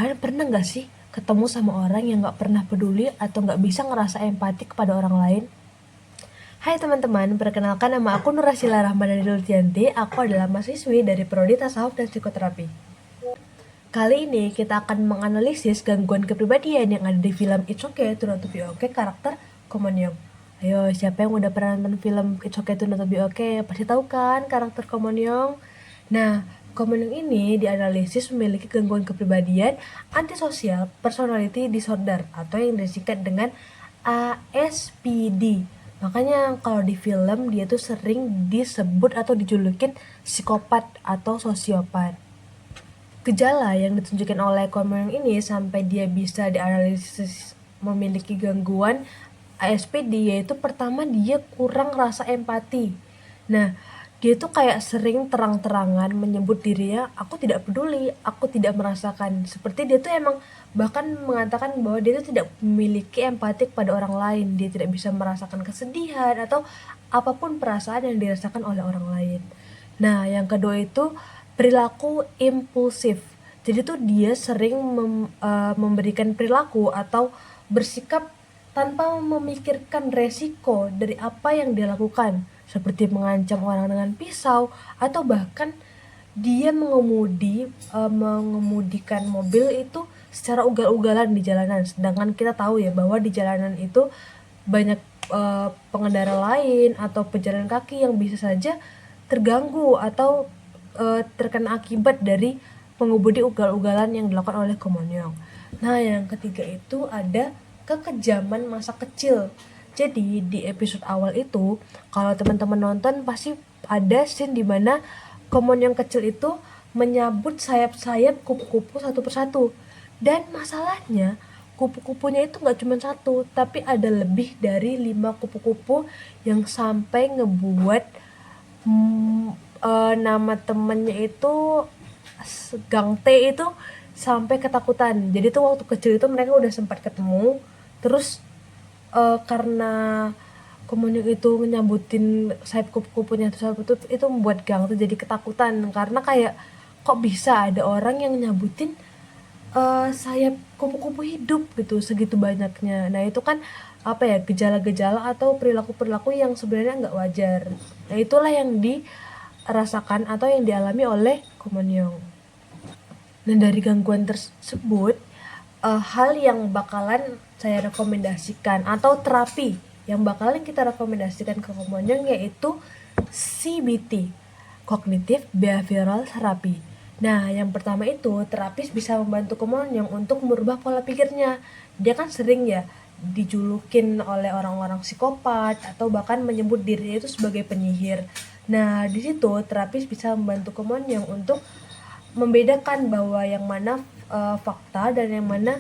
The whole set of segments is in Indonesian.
Kalian pernah gak sih ketemu sama orang yang gak pernah peduli atau gak bisa ngerasa empati kepada orang lain? Hai teman-teman, perkenalkan nama aku Nurasila Rahmadani Dultianti. Aku adalah mahasiswi dari Prodi Tasawuf dan Psikoterapi. Kali ini kita akan menganalisis gangguan kepribadian yang ada di film It's Okay to Not to Be Okay karakter Ko Mon Young. Ayo, siapa yang udah pernah nonton film It's Okay to Not to Be Okay? Pasti tahu kan karakter Ko Mon Young? Nah, Ko Mon Young ini dianalisis memiliki gangguan kepribadian antisosial personality disorder atau yang disingkat dengan ASPD. Makanya kalau di film dia tuh sering disebut atau dijulukin psikopat atau sosiopat. Gejala yang ditunjukkan oleh Ko Mon Young ini sampai dia bisa dianalisis memiliki gangguan ASPD yaitu pertama dia kurang rasa empati. Nah, dia tuh kayak sering terang-terangan menyebut dirinya aku tidak peduli, aku tidak merasakan. Seperti dia tuh emang bahkan mengatakan bahwa dia tuh tidak memiliki empati kepada orang lain. Dia tidak bisa merasakan kesedihan atau apapun perasaan yang dirasakan oleh orang lain. Nah, yang kedua itu perilaku impulsif. Jadi tuh dia sering memberikan perilaku atau bersikap tanpa memikirkan resiko dari apa yang dia lakukan, seperti mengancam orang dengan pisau atau bahkan dia mengemudikan mobil itu secara ugal-ugalan di jalanan. Sedangkan kita tahu ya bahwa di jalanan itu banyak pengendara lain atau pejalan kaki yang bisa saja terganggu atau terkena akibat dari pengemudi ugal-ugalan yang dilakukan oleh Ko Mon Young. Nah, yang ketiga itu ada kekejaman masa kecil. Jadi di episode awal itu, kalau teman-teman nonton pasti ada scene di mana Ko Mon Young kecil itu menyabut sayap-sayap kupu-kupu satu persatu. Dan masalahnya kupu-kupunya itu nggak cuma satu, tapi ada lebih dari 5 kupu-kupu yang sampai ngebuat nama temennya itu Gang T itu sampai ketakutan. Jadi tuh waktu kecil itu mereka udah sempat ketemu, terus karena Ko Mon Young itu nyambutin sayap kupu-kupunya itu membuat Gang T jadi ketakutan karena kayak kok bisa ada orang yang nyambutin sayap kupu-kupu hidup gitu segitu banyaknya. Nah itu kan apa ya, gejala-gejala atau perilaku-perilaku yang sebenarnya nggak wajar. Nah itulah yang dirasakan atau yang dialami oleh Ko Mon Young. Nah dari gangguan tersebut hal yang bakalan saya rekomendasikan atau terapi yang bakalan kita rekomendasikan ke Ko Mon Young yaitu CBT, Cognitive Behavioral Therapy. Nah, yang pertama itu terapis bisa membantu Ko Mon Young untuk merubah pola pikirnya. Dia kan sering ya dijulukin oleh orang-orang psikopat atau bahkan menyebut dirinya itu sebagai penyihir. Nah, di situ terapis bisa membantu Ko Mon Young untuk membedakan bahwa yang mana fakta dan yang mana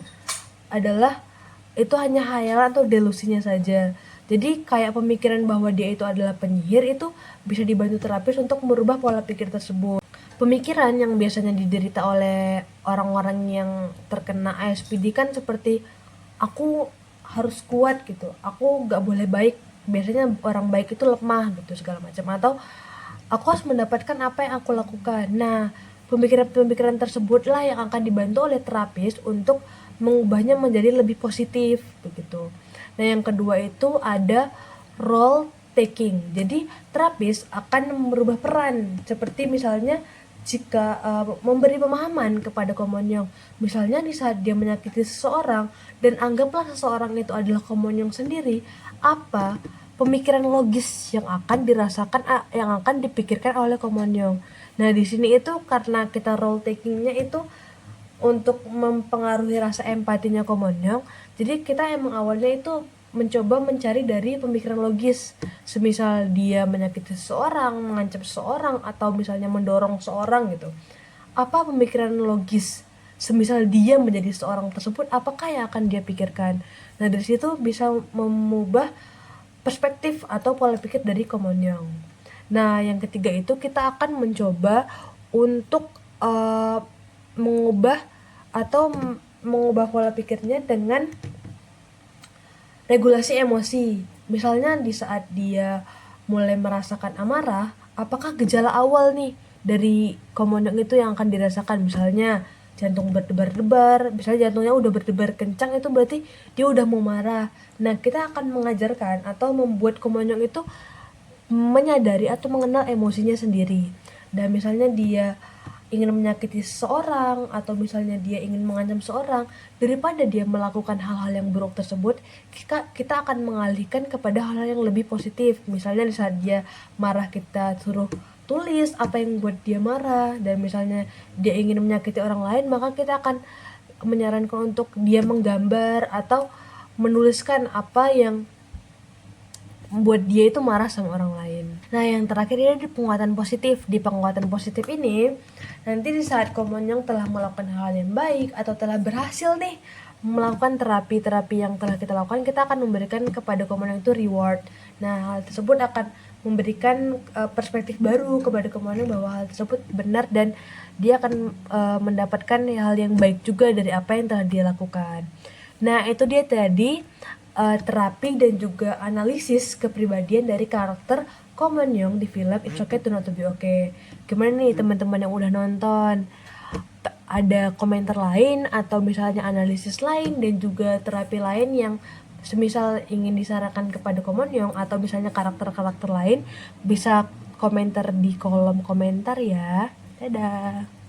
adalah itu hanya khayalan atau delusinya saja. Jadi kayak pemikiran bahwa dia itu adalah penyihir itu bisa dibantu terapis untuk merubah pola pikir tersebut. Pemikiran yang biasanya diderita oleh orang-orang yang terkena ASPD kan seperti aku harus kuat gitu, aku gak boleh baik, biasanya orang baik itu lemah gitu segala macam, atau aku harus mendapatkan apa yang aku lakukan. Nah, pemikiran-pemikiran tersebutlah yang akan dibantu oleh terapis untuk mengubahnya menjadi lebih positif begitu. Nah, yang kedua itu ada role taking. Jadi terapis akan merubah peran, seperti misalnya jika memberi pemahaman kepada Ko Mon Young. Misalnya di saat dia menyakiti seseorang dan anggaplah seseorang itu adalah Ko Mon Young sendiri, apa pemikiran logis yang akan dirasakan yang akan dipikirkan oleh Ko Mon Young. Nah, di sini itu karena kita role takingnya itu untuk mempengaruhi rasa empatinya Ko Mon Young. Jadi kita emang awalnya itu mencoba mencari dari pemikiran logis, semisal dia menyakiti seseorang, mengancam seseorang, atau misalnya mendorong seseorang gitu. Apa pemikiran logis semisal dia menjadi seorang tersebut, apakah yang akan dia pikirkan? Nah dari situ bisa mengubah perspektif atau pola pikir dari Ko Mon Young. Nah yang ketiga itu kita akan mencoba untuk mengubah atau mengubah pola pikirnya dengan regulasi emosi. Misalnya di saat dia mulai merasakan amarah, apakah gejala awal nih dari Ko Mon Young itu yang akan dirasakan? Misalnya jantung berdebar-debar, misalnya jantungnya udah berdebar kencang itu berarti dia udah mau marah. Nah, kita akan mengajarkan atau membuat Ko Mon Young itu menyadari atau mengenal emosinya sendiri. Dan misalnya dia ingin menyakiti seseorang atau misalnya dia ingin mengancam seseorang, daripada dia melakukan hal-hal yang buruk tersebut, kita akan mengalihkan kepada hal-hal yang lebih positif. Misalnya di saat dia marah, kita suruh tulis apa yang buat dia marah, dan misalnya dia ingin menyakiti orang lain, maka kita akan menyarankan untuk dia menggambar atau menuliskan apa yang buat dia itu marah sama orang lain. Nah, yang terakhir ini di penguatan positif. Di penguatan positif ini, nanti di saat Ko Mon Young telah melakukan hal yang baik atau telah berhasil nih melakukan terapi-terapi yang telah kita lakukan, kita akan memberikan kepada Ko Mon Young itu reward. Nah, hal tersebut akan memberikan perspektif baru kepada Ko Mon Young bahwa hal tersebut benar dan dia akan mendapatkan hal yang baik juga dari apa yang telah dia lakukan. Nah, itu dia tadi terapi dan juga analisis kepribadian dari karakter Ko Mon Young di film It's Okay to Not to Be Okay. Gimana nih teman-teman yang udah nonton? Ada komentar lain atau misalnya analisis lain dan juga terapi lain yang semisal ingin disarankan kepada Ko Mon Young atau misalnya karakter-karakter lain, bisa komentar di kolom komentar ya. Dadah.